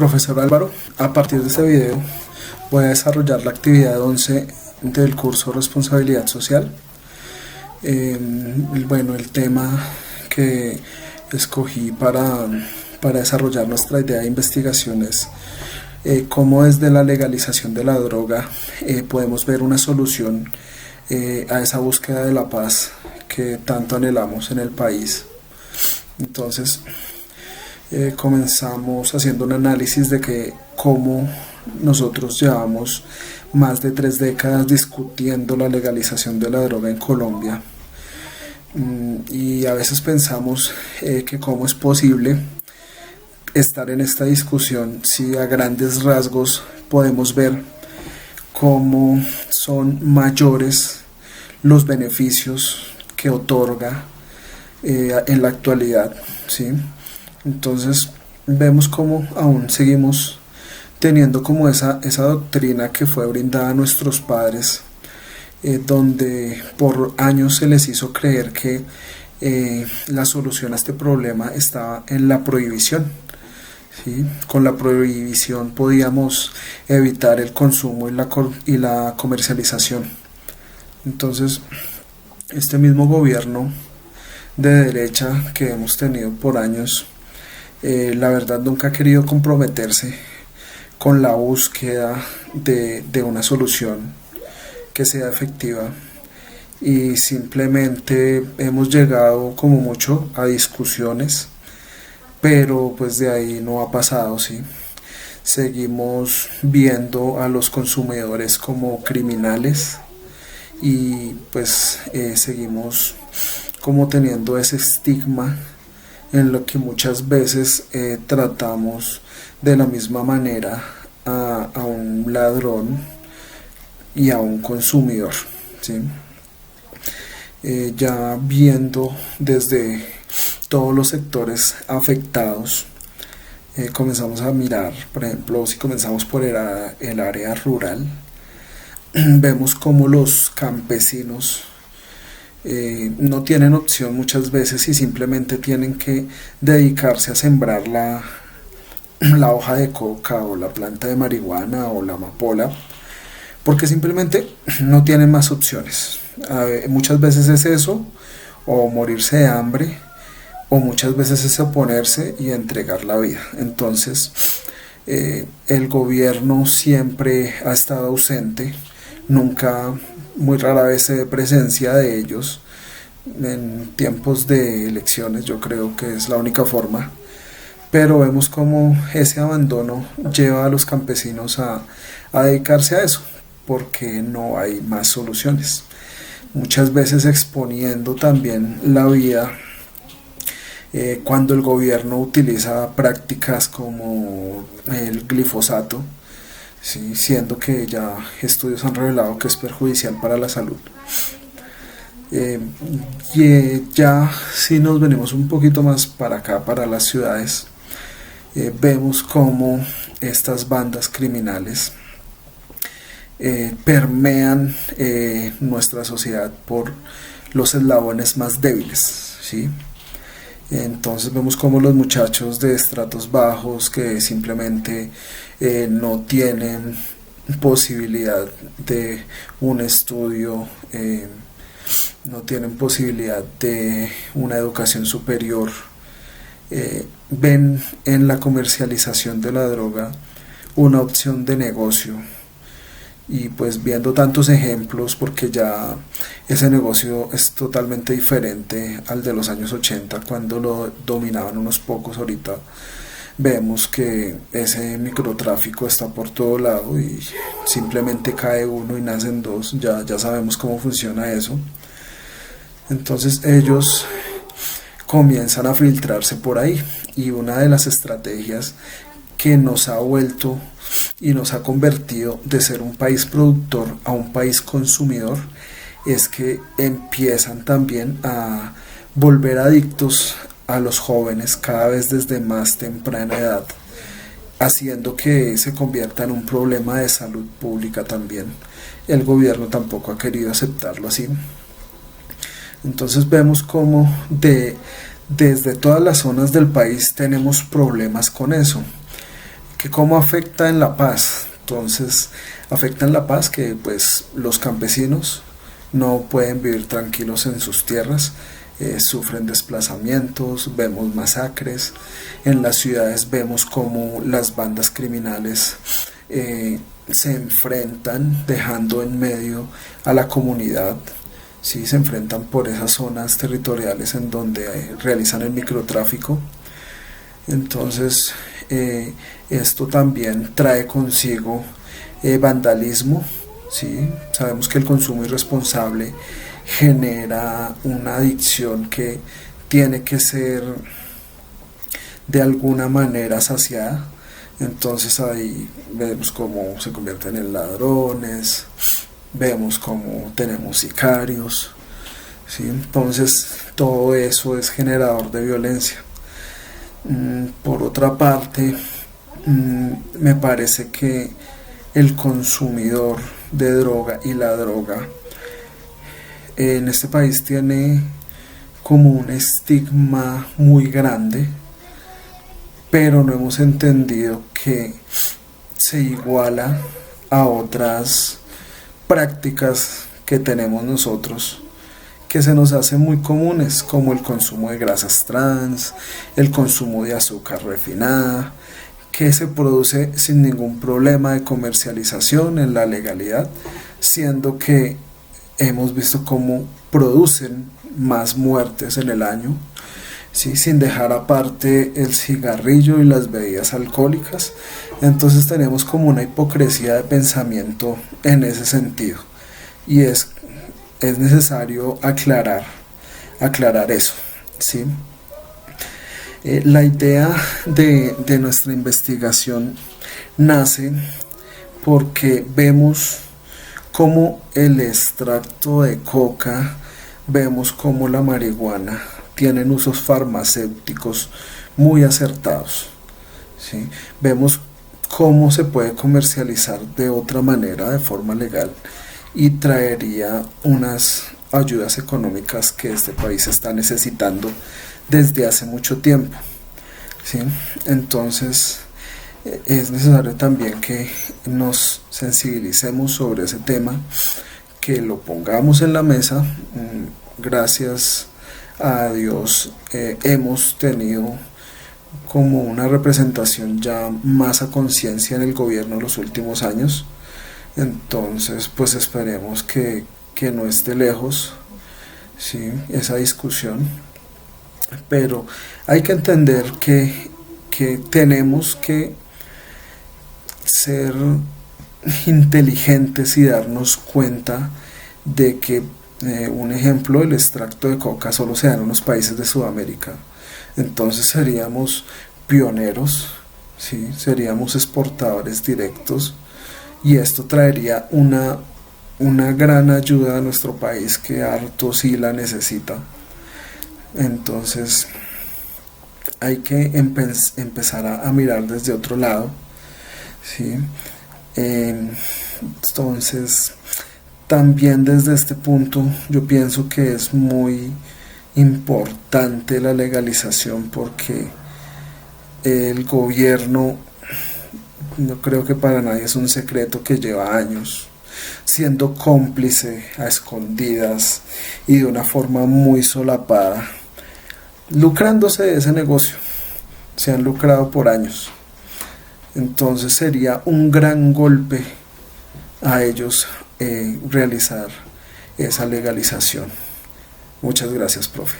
Profesor Álvaro, a partir de este video voy a desarrollar la actividad 11 del curso Responsabilidad Social. Bueno, el tema que escogí para desarrollar nuestra idea de investigación es cómo desde la legalización de la droga podemos ver una solución a esa búsqueda de la paz que tanto anhelamos en el país. Entonces, comenzamos haciendo un análisis de cómo nosotros llevamos más de 3 décadas discutiendo la legalización de la droga en Colombia, y a veces pensamos que cómo es posible estar en esta discusión si a grandes rasgos podemos ver cómo son mayores los beneficios que otorga en la actualidad, ¿sí? Entonces vemos cómo aún seguimos teniendo como esa doctrina que fue brindada a nuestros padres, donde por años se les hizo creer que la solución a este problema estaba en la prohibición, ¿sí? Con la prohibición podíamos evitar el consumo y la comercialización. Entonces, este mismo gobierno de derecha que hemos tenido por años, la verdad nunca ha querido comprometerse con la búsqueda de una solución que sea efectiva, y simplemente hemos llegado como mucho a discusiones, pero pues de ahí no ha pasado, ¿sí? Seguimos viendo a los consumidores como criminales y pues seguimos como teniendo ese estigma en lo que muchas veces tratamos de la misma manera a un ladrón y a un consumidor, ¿sí? Ya viendo desde todos los sectores afectados, comenzamos a mirar, por ejemplo, si comenzamos por el área rural, vemos como los campesinos no tienen opción muchas veces y simplemente tienen que dedicarse a sembrar la hoja de coca o la planta de marihuana o la amapola, porque simplemente no tienen más opciones. Muchas veces es eso, o morirse de hambre, o muchas veces es oponerse y entregar la vida. Entonces, el gobierno siempre ha estado ausente, nunca, muy rara vez se ve presencia de ellos en tiempos de elecciones. Yo creo que es la única forma, pero vemos como ese abandono lleva a los campesinos a dedicarse a eso, porque no hay más soluciones, muchas veces exponiendo también la vida cuando el gobierno utiliza prácticas como el glifosato, ¿sí? Siendo que ya estudios han revelado que es perjudicial para la salud. Ya si nos venimos un poquito más para acá, para las ciudades, vemos como estas bandas criminales permean nuestra sociedad por los eslabones más débiles, ¿sí? Entonces vemos como los muchachos de estratos bajos que simplemente no tienen posibilidad de un estudio, no tienen posibilidad de una educación superior, ven en la comercialización de la droga una opción de negocio. Y pues viendo tantos ejemplos, porque ya ese negocio es totalmente diferente al de los años 80, cuando lo dominaban unos pocos. Ahorita vemos que ese microtráfico está por todo lado y simplemente cae uno y nacen dos. Ya sabemos cómo funciona eso. Entonces ellos comienzan a filtrarse por ahí, y una de las estrategias que nos ha vuelto y nos ha convertido de ser un país productor a un país consumidor es que empiezan también a volver adictos a los jóvenes cada vez desde más temprana edad, haciendo que se convierta en un problema de salud pública también. El gobierno tampoco ha querido aceptarlo así. Entonces vemos como desde todas las zonas del país tenemos problemas con eso, que cómo afecta en la paz. Entonces, afecta en la paz que pues los campesinos no pueden vivir tranquilos en sus tierras, sufren desplazamientos, vemos masacres, en las ciudades vemos como las bandas criminales se enfrentan dejando en medio a la comunidad, ¿sí? Se enfrentan por esas zonas territoriales en donde realizan el microtráfico. Entonces esto también trae consigo vandalismo, ¿sí? Sabemos que el consumo irresponsable genera una adicción que tiene que ser de alguna manera saciada. Entonces ahí vemos cómo se convierten en ladrones, vemos cómo tenemos sicarios, ¿sí? Entonces todo eso es generador de violencia. Por otra parte, me parece que el consumidor de droga y la droga en este país tiene como un estigma muy grande, pero no hemos entendido que se iguala a otras prácticas que tenemos nosotros, que se nos hacen muy comunes, como el consumo de grasas trans, el consumo de azúcar refinada, que se produce sin ningún problema de comercialización en la legalidad, siendo que hemos visto cómo producen más muertes en el año, ¿sí? Sin dejar aparte el cigarrillo y las bebidas alcohólicas. Entonces tenemos como una hipocresía de pensamiento en ese sentido, y es necesario aclarar eso, ¿sí? La idea de nuestra investigación nace porque vemos cómo el extracto de coca, vemos cómo la marihuana tienen usos farmacéuticos muy acertados, ¿sí? Vemos cómo se puede comercializar de otra manera, de forma legal, y traería unas ayudas económicas que este país está necesitando desde hace mucho tiempo, ¿sí? Entonces es necesario también que nos sensibilicemos sobre ese tema, que lo pongamos en la mesa. Gracias a Dios hemos tenido como una representación ya más a conciencia en el gobierno en los últimos años. Entonces pues esperemos que no esté lejos, ¿sí? Esa discusión, pero hay que entender que tenemos que ser inteligentes y darnos cuenta de que un ejemplo, el extracto de coca solo se da en unos países de Sudamérica. Entonces seríamos pioneros, ¿sí? Seríamos exportadores directos, y esto traería una gran ayuda a nuestro país, que harto sí la necesita. Entonces hay que empezar a mirar desde otro lado, ¿sí? Entonces también desde este punto yo pienso que es muy importante la legalización, porque el gobierno, no creo que para nadie es un secreto que lleva años siendo cómplice a escondidas y de una forma muy solapada, lucrándose de ese negocio. Se han lucrado por años. Entonces sería un gran golpe a ellos realizar esa legalización. Muchas gracias, profe.